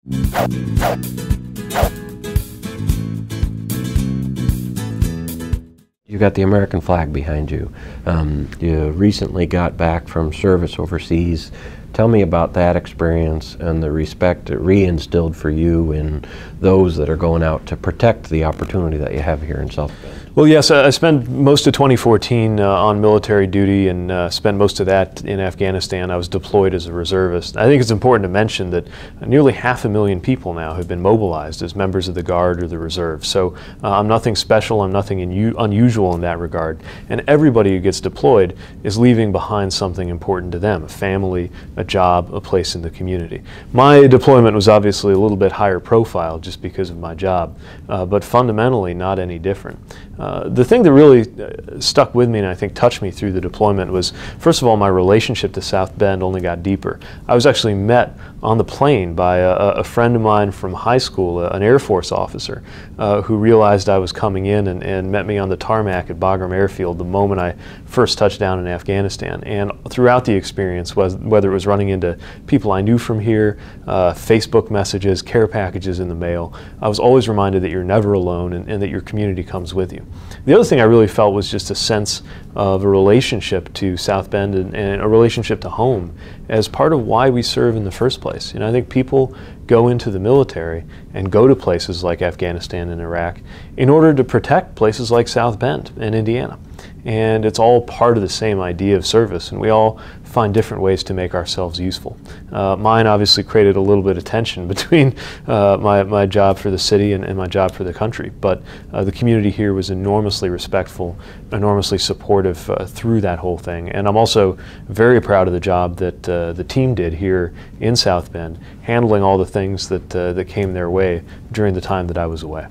You got the American flag behind you. You recently got back from service overseas. Tell me about that experience and the respect it re-instilled for you in those that are going out to protect the opportunity that you have here in South Bend. Well, yes, I spent most of 2014 on military duty and spent most of that in Afghanistan. I was deployed as a reservist. I think it's important to mention that nearly 500,000 people now have been mobilized as members of the Guard or the Reserve. So I'm nothing special, I'm nothing unusual in that regard. And everybody who gets deployed is leaving behind something important to them, a family, a job, a place in the community. My deployment was obviously a little bit higher profile just because of my job, but fundamentally not any different. The thing that really stuck with me and I think touched me through the deployment was, first of all, my relationship to South Bend only got deeper. I was actually met on the plane by a friend of mine from high school, an Air Force officer, who realized I was coming in and met me on the tarmac at Bagram Airfield the moment I first touched down in Afghanistan. And throughout the experience, whether it was running into people I knew from here, Facebook messages, care packages in the mail, I was always reminded that you're never alone and that your community comes with you. The other thing I really felt was just a sense of a relationship to South Bend and a relationship to home as part of why we serve in the first place. You know, I think people go into the military and go to places like Afghanistan and Iraq in order to protect places like South Bend and Indiana. And it's all part of the same idea of service, and we all find different ways to make ourselves useful. Mine obviously created a little bit of tension between my job for the city and my job for the country, but the community here was enormously respectful, enormously supportive through that whole thing. And I'm also very proud of the job that the team did here in South Bend, handling all the things that came their way during the time that I was away.